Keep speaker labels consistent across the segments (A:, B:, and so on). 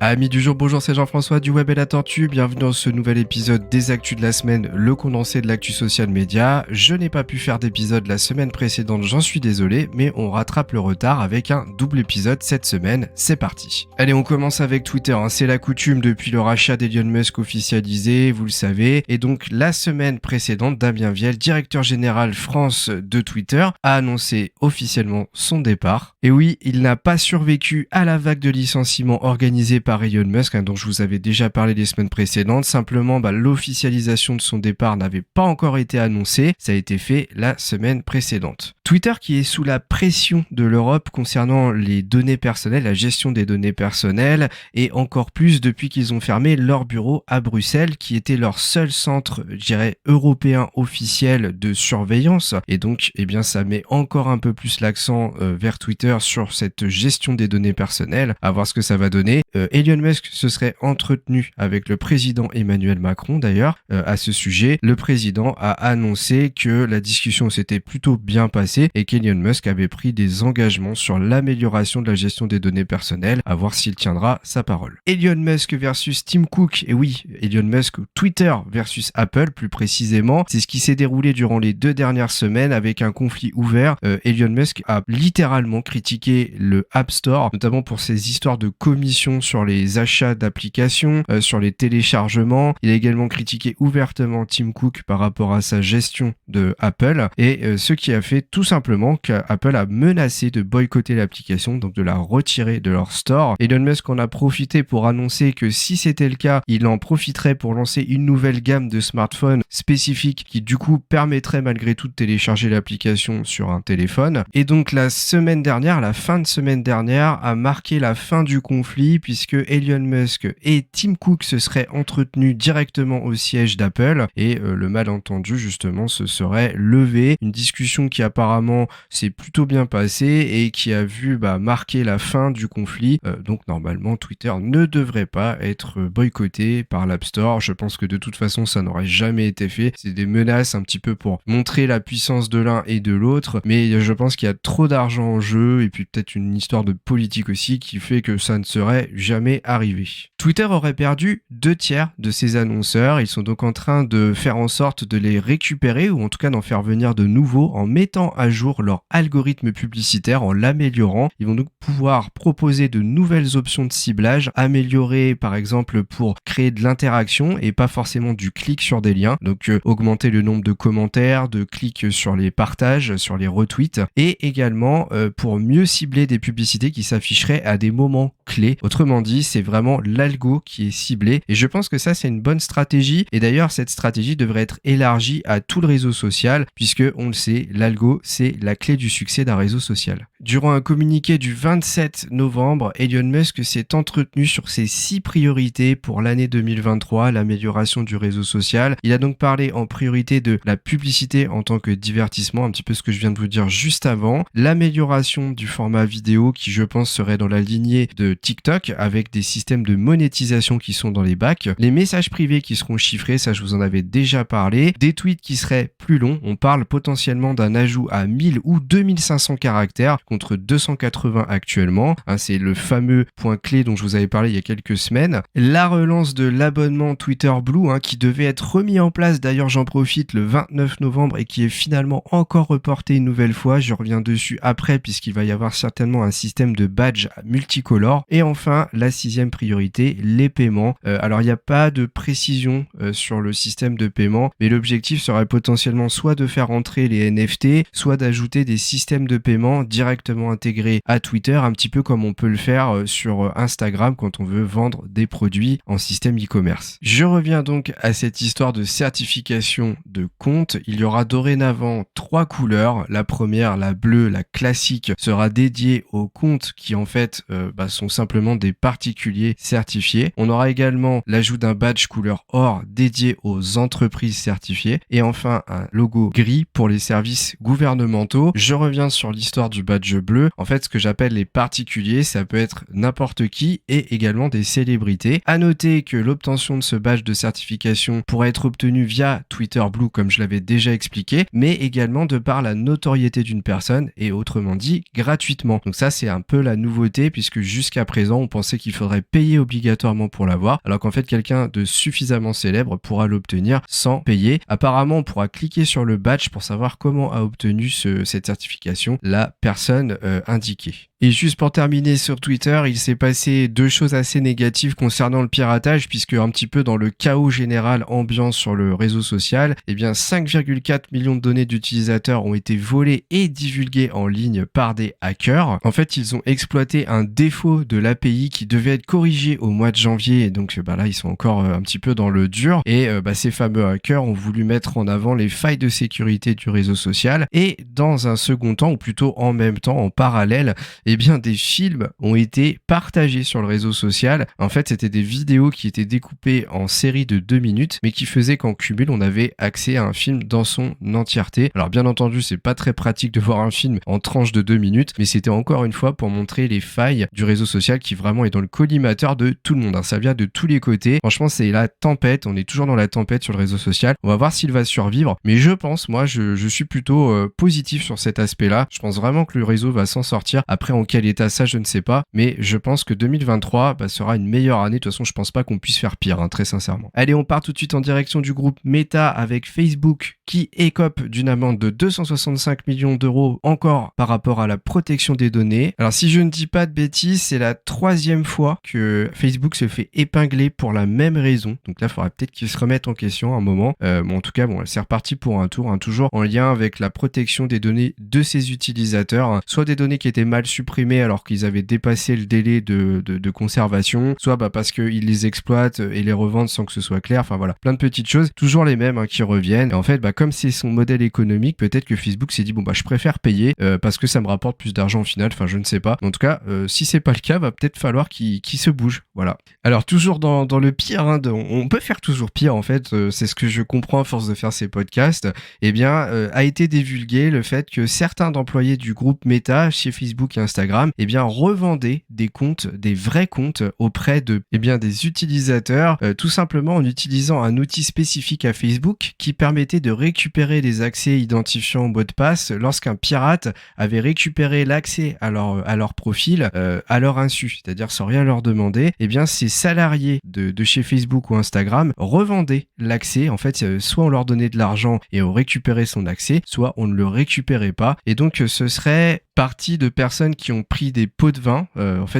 A: Amis du jour, bonjour, c'est Jean-François du Web et la Tortue. Bienvenue dans ce nouvel épisode des Actus de la semaine, le condensé de l'actu social média. Je n'ai pas pu faire d'épisode la semaine précédente, j'en suis désolé, mais on rattrape le retard avec un double épisode cette semaine. C'est parti. Allez, on commence avec Twitter. C'est la coutume depuis le rachat d'Elon Musk officialisé, vous le savez. Et donc, la semaine précédente, Damien Viel, directeur général France de Twitter, a annoncé officiellement son départ. Et oui, il n'a pas survécu à la vague de licenciements organisée par Elon Musk, dont je vous avais déjà parlé les semaines précédentes. Simplement, l'officialisation de son départ n'avait pas encore été annoncée. Ça a été fait la semaine précédente. Twitter qui est sous la pression de l'Europe concernant les données personnelles, la gestion des données personnelles, et encore plus depuis qu'ils ont fermé leur bureau à Bruxelles, qui était leur seul centre, je dirais, européen officiel de surveillance. Et donc, ça met encore un peu plus l'accent vers Twitter sur cette gestion des données personnelles, à voir ce que ça va donner. Elon Musk se serait entretenu avec le président Emmanuel Macron d'ailleurs à ce sujet. Le président a annoncé que la discussion s'était plutôt bien passée et qu'Elon Musk avait pris des engagements sur l'amélioration de la gestion des données personnelles, à voir s'il tiendra sa parole. Elon Musk versus Tim Cook, et oui, Elon Musk Twitter versus Apple plus précisément, c'est ce qui s'est déroulé durant les 2 dernières semaines avec un conflit ouvert. Elon Musk a littéralement critiqué le App Store, notamment pour ses histoires de commissions sur les achats d'applications, sur les téléchargements. Il a également critiqué ouvertement Tim Cook par rapport à sa gestion de Apple, et ce qui a fait tout simplement qu'Apple a menacé de boycotter l'application, donc de la retirer de leur store. Elon Musk en a profité pour annoncer que si c'était le cas, il en profiterait pour lancer une nouvelle gamme de smartphones spécifiques qui du coup permettrait malgré tout de télécharger l'application sur un téléphone. Et donc la fin de semaine dernière a marqué la fin du conflit, puisque Elon Musk et Tim Cook se seraient entretenus directement au siège d'Apple, et le malentendu justement se serait levé. Une discussion qui apparemment s'est plutôt bien passée et qui a vu marquer la fin du conflit. Donc normalement Twitter ne devrait pas être boycotté par l'App Store. Je pense que de toute façon ça n'aurait jamais été fait. C'est des menaces un petit peu pour montrer la puissance de l'un et de l'autre, mais je pense qu'il y a trop d'argent en jeu, et puis peut-être une histoire de politique aussi qui fait que ça ne serait jamais arrivé. Twitter aurait perdu 2/3 de ses annonceurs. Ils sont donc en train de faire en sorte de les récupérer, ou en tout cas d'en faire venir de nouveaux en mettant à jour leur algorithme publicitaire, en l'améliorant. Ils vont donc pouvoir proposer de nouvelles options de ciblage, améliorer par exemple pour créer de l'interaction et pas forcément du clic sur des liens. Donc augmenter le nombre de commentaires, de clics sur les partages, sur les retweets, et également pour mieux cibler des publicités qui s'afficheraient à des moments clés. Autrement dit, c'est vraiment l'algo qui est ciblé, et je pense que ça c'est une bonne stratégie. Et d'ailleurs cette stratégie devrait être élargie à tout le réseau social, puisque on le sait, l'algo c'est la clé du succès d'un réseau social. Durant un communiqué du 27 novembre, Elon Musk s'est entretenu sur ses 6 priorités pour l'année 2023, l'amélioration du réseau social. Il a donc parlé en priorité de la publicité en tant que divertissement, un petit peu ce que je viens de vous dire juste avant, l'amélioration du format vidéo qui je pense serait dans la lignée de TikTok avec des systèmes de monétisation qui sont dans les bacs, les messages privés qui seront chiffrés, ça je vous en avais déjà parlé, des tweets qui seraient plus longs, on parle potentiellement d'un ajout à 1000 ou 2500 caractères contre 280 actuellement, c'est le fameux point clé dont je vous avais parlé il y a quelques semaines. La relance de l'abonnement Twitter Blue qui devait être remis en place, d'ailleurs j'en profite, le 29 novembre, et qui est finalement encore reporté une nouvelle fois. Je reviens dessus après puisqu'il va y avoir certainement un système de badge multicolore. Et enfin la 6e priorité, les paiements. Alors il n'y a pas de précision sur le système de paiement, mais l'objectif serait potentiellement soit de faire entrer les NFT, soit d'ajouter des systèmes de paiement directement intégrés à Twitter, un petit peu comme on peut le faire sur Instagram quand on veut vendre des produits en système e-commerce. Je reviens donc à cette histoire de certification de compte. Il y aura dorénavant 3 couleurs. La première, la bleue, la classique, sera dédiée aux comptes qui en fait sont simplement des particuliers certifiés. On aura également l'ajout d'un badge couleur or dédié aux entreprises certifiées, et enfin un logo gris pour les services gouvernementaux. Je reviens sur l'histoire du badge bleu. En fait, ce que j'appelle les particuliers, ça peut être n'importe qui et également des célébrités. À noter que l'obtention de ce badge de certification pourrait être obtenue via Twitter Blue, comme je l'avais déjà expliqué, mais également de par la notoriété d'une personne, et autrement dit gratuitement. Donc ça c'est un peu la nouveauté, puisque jusqu'à présent on pensait qu'il il faudrait payer obligatoirement pour l'avoir, alors qu'en fait quelqu'un de suffisamment célèbre pourra l'obtenir sans payer. Apparemment, on pourra cliquer sur le badge pour savoir comment a obtenu cette certification la personne indiquée. Et juste pour terminer sur Twitter, il s'est passé 2 choses assez négatives concernant le piratage, puisque un petit peu dans le chaos général ambiant sur le réseau social, eh bien 5,4 millions de données d'utilisateurs ont été volées et divulguées en ligne par des hackers. En fait, ils ont exploité un défaut de l'API qui devait être corrigé au mois de janvier, et donc là ils sont encore un petit peu dans le dur, et ces fameux hackers ont voulu mettre en avant les failles de sécurité du réseau social, et dans un second temps, ou plutôt en même temps, en parallèle, eh bien des films ont été partagés sur le réseau social. En fait, c'était des vidéos qui étaient découpées en séries de 2 minutes, mais qui faisaient qu'en cumul, on avait accès à un film dans son entièreté. Alors bien entendu, c'est pas très pratique de voir un film en tranches de 2 minutes, mais c'était encore une fois pour montrer les failles du réseau social qui vraiment est dans le collimateur de tout le monde. Ça vient de tous les côtés. Franchement, c'est la tempête. On est toujours dans la tempête sur le réseau social. On va voir s'il va survivre, mais je pense, moi, je suis plutôt positif sur cet aspect-là. Je pense vraiment que le réseau va s'en sortir. Après, en quel état, ça je ne sais pas, mais je pense que 2023 sera une meilleure année. De toute façon, je pense pas qu'on puisse faire pire, très sincèrement. Allez, on part tout de suite en direction du groupe Meta avec Facebook qui écope d'une amende de 265 millions d'euros encore par rapport à la protection des données. Alors si je ne dis pas de bêtises, c'est la 3e fois que Facebook se fait épingler pour la même raison. Donc là, il faudra peut-être qu'ils se remettent en question un moment. En tout cas, c'est reparti pour un tour, toujours en lien avec la protection des données de ses utilisateurs, soit des données qui étaient mal supprimés alors qu'ils avaient dépassé le délai de conservation, soit parce qu'ils les exploitent et les revendent sans que ce soit clair. Enfin voilà, plein de petites choses, toujours les mêmes qui reviennent. Et en fait, comme c'est son modèle économique, peut-être que Facebook s'est dit je préfère payer parce que ça me rapporte plus d'argent au final. Enfin, je ne sais pas. En tout cas, si c'est pas le cas, va peut-être falloir qu'il se bouge. Voilà. Alors toujours dans le pire, on peut faire toujours pire en fait. C'est ce que je comprends à force de faire ces podcasts. Eh bien, a été divulgué le fait que certains d'employés du groupe Meta chez Facebook et Instagram, revendaient des comptes, des vrais comptes auprès de, des utilisateurs, tout simplement en utilisant un outil spécifique à Facebook qui permettait de récupérer les accès identifiants au mot de passe lorsqu'un pirate avait récupéré l'accès à leur profil à leur insu, c'est-à-dire sans rien leur demander. Ces salariés de chez Facebook ou Instagram revendaient l'accès. En fait, soit on leur donnait de l'argent et on récupérait son accès, soit on ne le récupérait pas. Et donc, ce serait partie de personnes qui ont pris des pots de vin,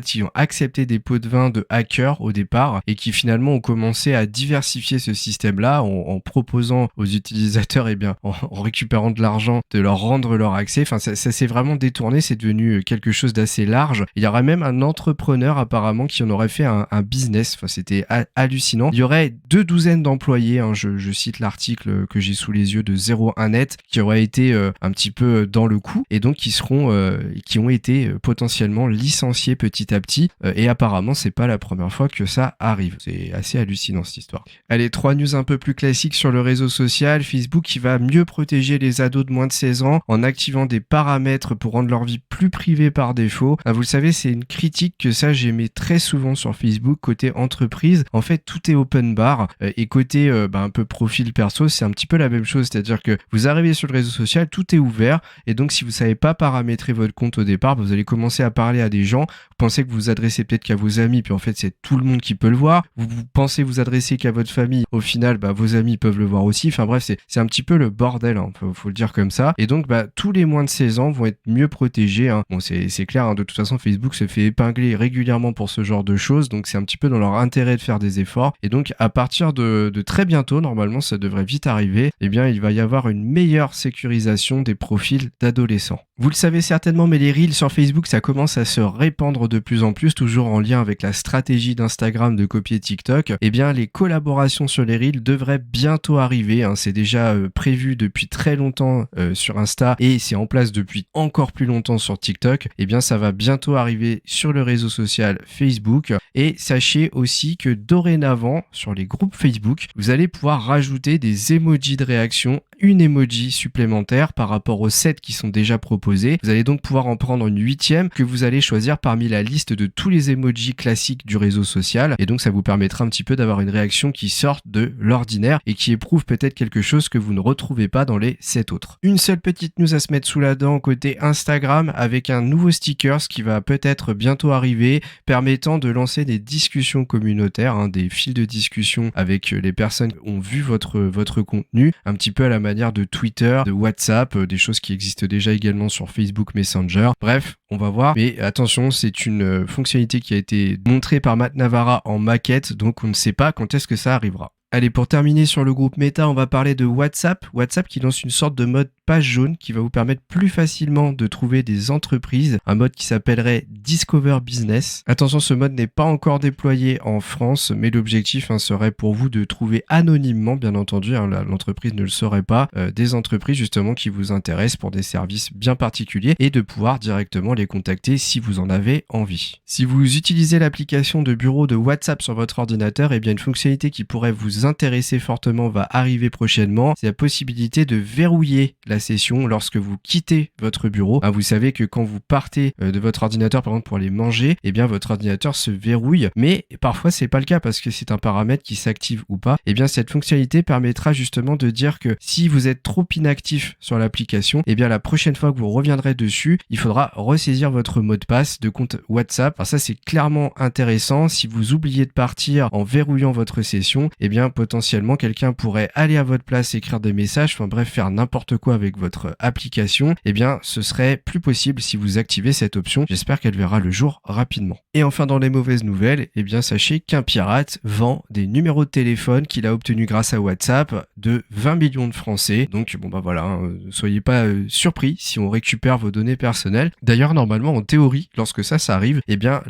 A: qui ont accepté des pots de vin de hackers au départ et qui finalement ont commencé à diversifier ce système-là en proposant aux utilisateurs, en récupérant de l'argent, de leur rendre leur accès. Enfin, ça s'est vraiment détourné, c'est devenu quelque chose d'assez large. Il y aurait même un entrepreneur apparemment qui en aurait fait un business. Enfin, c'était hallucinant. Il y aurait 2 douzaines d'employés, je cite l'article que j'ai sous les yeux de 01net, qui auraient été un petit peu dans le coup et donc qui ont été potentiellement licenciés petit à petit et apparemment c'est pas la première fois que ça arrive. C'est assez hallucinant cette histoire. Allez, 3 news un peu plus classiques sur le réseau social. Facebook qui va mieux protéger les ados de moins de 16 ans en activant des paramètres pour rendre leur vie plus privée par défaut. Vous le savez, c'est une critique que ça j'aimais très souvent sur Facebook côté entreprise. En fait, tout est open bar et côté un peu profil perso, c'est un petit peu la même chose, c'est-à-dire que vous arrivez sur le réseau social, tout est ouvert et donc si vous savez pas paramétrer votre compte au départ, vous allez commencer à parler à des gens, vous pensez que vous vous adressez peut-être qu'à vos amis, puis en fait c'est tout le monde qui peut le voir, vous pensez vous adresser qu'à votre famille, au final vos amis peuvent le voir aussi, enfin bref c'est un petit peu le bordel, faut le dire comme ça, et donc tous les moins de 16 ans vont être mieux protégés, Bon c'est clair, de toute façon Facebook se fait épingler régulièrement pour ce genre de choses, donc c'est un petit peu dans leur intérêt de faire des efforts, et donc à partir de très bientôt, normalement ça devrait vite arriver, il va y avoir une meilleure sécurisation des profils d'adolescents. Vous le savez certainement, mais les Reels sur Facebook, ça commence à se répandre de plus en plus, toujours en lien avec la stratégie d'Instagram de copier TikTok. Les collaborations sur les Reels devraient bientôt arriver. C'est déjà prévu depuis très longtemps sur Insta et c'est en place depuis encore plus longtemps sur TikTok. Ça va bientôt arriver sur le réseau social Facebook. Et sachez aussi que dorénavant, sur les groupes Facebook, vous allez pouvoir rajouter des emojis de réaction une emoji supplémentaire par rapport aux 7 qui sont déjà proposés. Vous allez donc pouvoir en prendre une 8e que vous allez choisir parmi la liste de tous les emojis classiques du réseau social. Et donc ça vous permettra un petit peu d'avoir une réaction qui sorte de l'ordinaire et qui éprouve peut-être quelque chose que vous ne retrouvez pas dans les 7 autres. Une seule petite news à se mettre sous la dent côté Instagram avec un nouveau stickers qui va peut-être bientôt arriver, permettant de lancer des discussions communautaires, des fils de discussion avec les personnes qui ont vu votre contenu, un petit peu à la manière de Twitter, de WhatsApp, des choses qui existent déjà également sur Facebook Messenger. Bref, on va voir. Mais attention, c'est une fonctionnalité qui a été montrée par Matt Navarra en maquette, donc on ne sait pas quand est-ce que ça arrivera. Allez, pour terminer sur le groupe Meta, on va parler de WhatsApp. WhatsApp qui lance une sorte de mode page jaune qui va vous permettre plus facilement de trouver des entreprises. Un mode qui s'appellerait Discover Business. Attention, ce mode n'est pas encore déployé en France, mais l'objectif serait pour vous de trouver anonymement, bien entendu, l'entreprise ne le saurait pas, des entreprises justement qui vous intéressent pour des services bien particuliers et de pouvoir directement les contacter si vous en avez envie. Si vous utilisez l'application de bureau de WhatsApp sur votre ordinateur, eh bien une fonctionnalité qui pourrait vous intéresser fortement va arriver prochainement. C'est la possibilité de verrouiller la session lorsque vous quittez votre bureau. Vous savez que quand vous partez de votre ordinateur par exemple pour aller manger, eh bien votre ordinateur se verrouille, mais parfois c'est pas le cas parce que c'est un paramètre qui s'active ou pas. Eh bien cette fonctionnalité permettra justement de dire que si vous êtes trop inactif sur l'application, eh bien la prochaine fois que vous reviendrez dessus, il faudra ressaisir votre mot de passe de compte WhatsApp. Alors ça c'est clairement intéressant. Si vous oubliez de partir en verrouillant votre session, eh bien potentiellement quelqu'un pourrait aller à votre place, écrire des messages, enfin bref faire n'importe quoi avec votre application. Eh bien ce serait plus possible si vous activez cette option. J'espère qu'elle verra le jour rapidement. Et enfin dans les mauvaises nouvelles, eh bien sachez qu'un pirate vend des numéros de téléphone qu'il a obtenus grâce à WhatsApp de 20 millions de Français. Donc ne soyez pas surpris si on récupère vos données personnelles. D'ailleurs normalement en théorie lorsque ça arrive, eh bien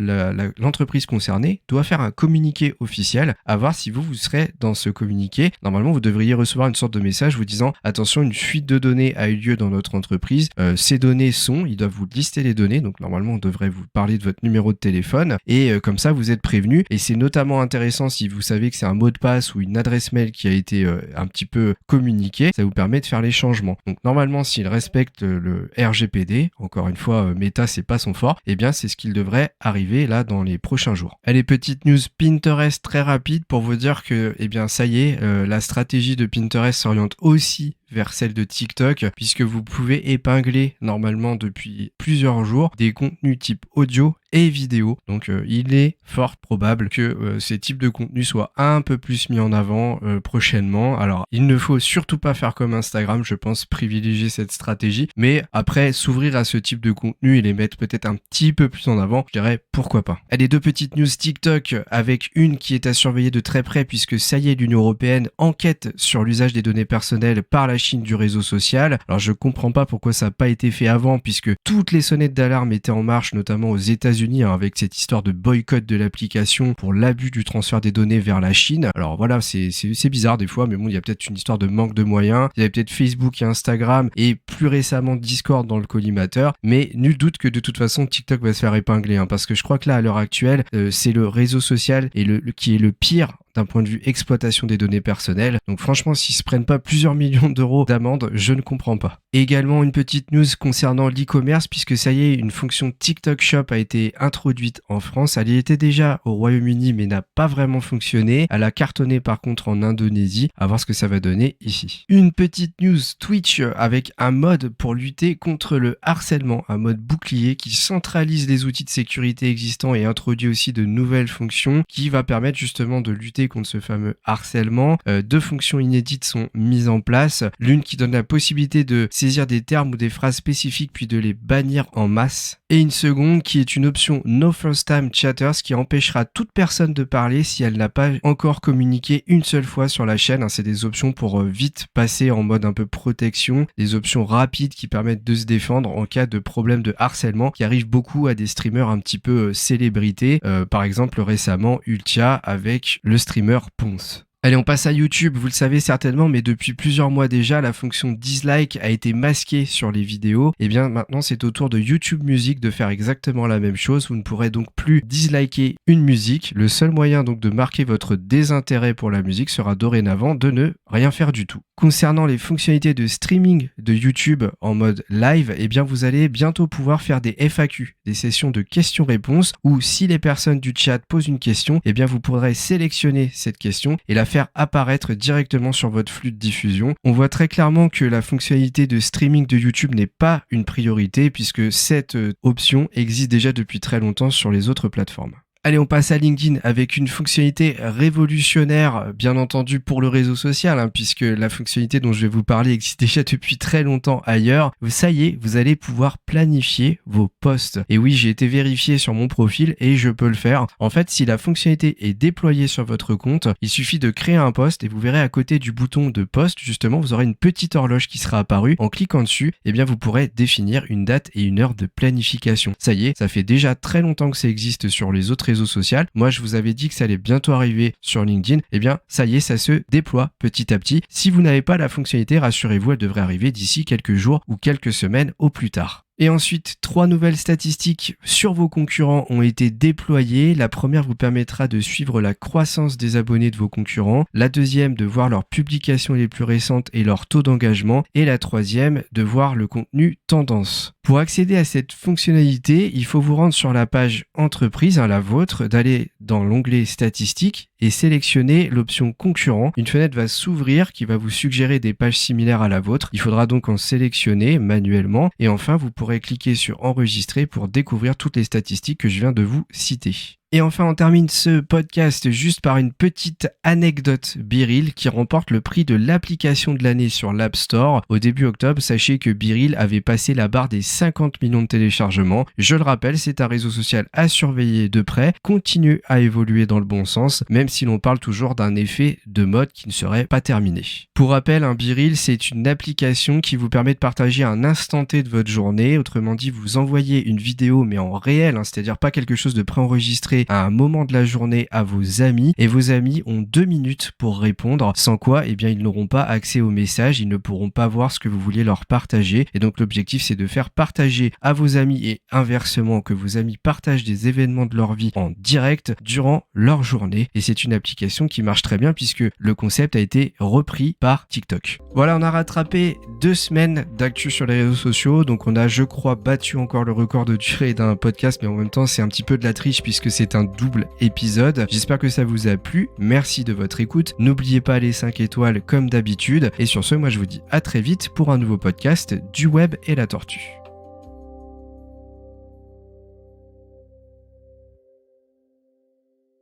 A: l'entreprise concernée doit faire un communiqué officiel à voir si vous serez dans ce communiqué. Normalement vous devriez recevoir une sorte de message vous disant attention, une fuite de données a eu lieu dans notre entreprise, ces données ils doivent vous lister les données, donc normalement on devrait vous parler de votre numéro de téléphone et comme ça vous êtes prévenu. Et c'est notamment intéressant si vous savez que c'est un mot de passe ou une adresse mail qui a été un petit peu communiqué, ça vous permet de faire les changements. Donc normalement s'il respecte le RGPD, encore une fois Meta c'est pas son fort, eh bien c'est ce qu'il devrait arriver là dans les prochains jours. Allez, petite news Pinterest très rapide pour vous dire que eh bien ça y est, la stratégie de Pinterest s'oriente aussi vers celle de TikTok puisque vous pouvez épingler normalement depuis plusieurs jours des contenus type audio et vidéo. Donc il est fort probable que ces types de contenus soient un peu plus mis en avant prochainement. Alors il ne faut surtout pas faire comme Instagram, je pense, privilégier cette stratégie, mais après s'ouvrir à ce type de contenu et les mettre peut-être un petit peu plus en avant, je dirais pourquoi pas. Allez, deux petites news TikTok avec une qui est à surveiller de très près puisque ça y est, l'Union européenne enquête sur l'usage des données personnelles par la Chine du réseau social. Alors je comprends pas pourquoi ça n'a pas été fait avant puisque toutes les sonnettes d'alarme étaient en marche, notamment aux États-Unis avec cette histoire de boycott de l'application pour l'abus du transfert des données vers la Chine. Alors voilà, c'est bizarre des fois, mais bon, il y a peut-être une histoire de manque de moyens. Il y avait peut-être Facebook et Instagram et plus récemment Discord dans le collimateur, mais nul doute que de toute façon TikTok va se faire épingler parce que je crois que là à l'heure actuelle c'est le réseau social qui est le pire d'un point de vue exploitation des données personnelles. Donc franchement, s'ils se prennent pas plusieurs millions d'euros d'amende, je ne comprends pas. Et également une petite news concernant l'e-commerce, puisque ça y est, une fonction TikTok Shop a été introduite en France. Elle y était déjà au Royaume-Uni, mais n'a pas vraiment fonctionné. Elle a cartonné par contre en Indonésie. À voir ce que ça va donner ici. Une petite news Twitch avec un mode pour lutter contre le harcèlement, un mode bouclier qui centralise les outils de sécurité existants et introduit aussi de nouvelles fonctions qui va permettre justement de lutter contre ce fameux harcèlement. Deux fonctions inédites sont mises en place. L'une qui donne la possibilité de saisir des termes ou des phrases spécifiques puis de les bannir en masse. Et une seconde qui est une option No First Time Chatters qui empêchera toute personne de parler si elle n'a pas encore communiqué une seule fois sur la chaîne. C'est des options pour vite passer en mode un peu protection, des options rapides qui permettent de se défendre en cas de problème de harcèlement qui arrive beaucoup à des streamers un petit peu célébrités. Par exemple récemment Ultia avec le streamer Ponce. Allez, on passe à YouTube. Vous le savez certainement, mais depuis plusieurs mois déjà, la fonction dislike a été masquée sur les vidéos. Et bien maintenant, c'est au tour de YouTube Music de faire exactement la même chose. Vous ne pourrez donc plus disliker une musique. Le seul moyen donc de marquer votre désintérêt pour la musique sera dorénavant de ne rien faire du tout. Concernant les fonctionnalités de streaming de YouTube en mode live, eh bien vous allez bientôt pouvoir faire des FAQ, des sessions de questions-réponses, où si les personnes du chat posent une question, eh bien vous pourrez sélectionner cette question et la faire apparaître directement sur votre flux de diffusion. On voit très clairement que la fonctionnalité de streaming de YouTube n'est pas une priorité puisque cette option existe déjà depuis très longtemps sur les autres plateformes. Allez, on passe à LinkedIn avec une fonctionnalité révolutionnaire, bien entendu pour le réseau social, puisque la fonctionnalité dont je vais vous parler existe déjà depuis très longtemps ailleurs. Ça y est, vous allez pouvoir planifier vos posts. Et oui, j'ai été vérifié sur mon profil et je peux le faire. En fait, si la fonctionnalité est déployée sur votre compte, il suffit de créer un post et vous verrez à côté du bouton de post, justement, vous aurez une petite horloge qui sera apparue. En cliquant dessus, eh bien, vous pourrez définir une date et une heure de planification. Ça y est, ça fait déjà très longtemps que ça existe sur les autres réseaux social. Moi, je vous avais dit que ça allait bientôt arriver sur LinkedIn. Eh bien, ça y est, ça se déploie petit à petit. Si vous n'avez pas la fonctionnalité, rassurez-vous, elle devrait arriver d'ici quelques jours ou quelques semaines au plus tard. Et ensuite, 3 nouvelles statistiques sur vos concurrents ont été déployées. La première vous permettra de suivre la croissance des abonnés de vos concurrents. La deuxième, de voir leurs publications les plus récentes et leur taux d'engagement. Et la troisième, de voir le contenu tendance. Pour accéder à cette fonctionnalité, il faut vous rendre sur la page entreprise, la vôtre, d'aller dans l'onglet statistiques et sélectionner l'option concurrent. Une fenêtre va s'ouvrir qui va vous suggérer des pages similaires à la vôtre. Il faudra donc en sélectionner manuellement. Et enfin, vous pourrez cliquer sur enregistrer pour découvrir toutes les statistiques que je viens de vous citer. Et enfin, on termine ce podcast juste par une petite anecdote BeReal qui remporte le prix de l'application de l'année sur l'App Store. Au début octobre, sachez que BeReal avait passé la barre des 50 millions de téléchargements. Je le rappelle, c'est un réseau social à surveiller de près, continue à évoluer dans le bon sens, même si l'on parle toujours d'un effet de mode qui ne serait pas terminé. Pour rappel, BeReal, c'est une application qui vous permet de partager un instant T de votre journée. Autrement dit, vous envoyez une vidéo, mais en réel, c'est-à-dire pas quelque chose de préenregistré à un moment de la journée à vos amis et vos amis ont 2 minutes pour répondre, sans quoi eh bien ils n'auront pas accès aux messages, ils ne pourront pas voir ce que vous vouliez leur partager et donc l'objectif c'est de faire partager à vos amis et inversement que vos amis partagent des événements de leur vie en direct durant leur journée et c'est une application qui marche très bien puisque le concept a été repris par TikTok. Voilà, on a rattrapé 2 semaines d'actu sur les réseaux sociaux, donc on a je crois battu encore le record de durée d'un podcast mais en même temps c'est un petit peu de la triche puisque c'est un double épisode. J'espère que ça vous a plu. Merci de votre écoute. N'oubliez pas les 5 étoiles comme d'habitude. Et sur ce, moi je vous dis à très vite pour un nouveau podcast du web et la tortue.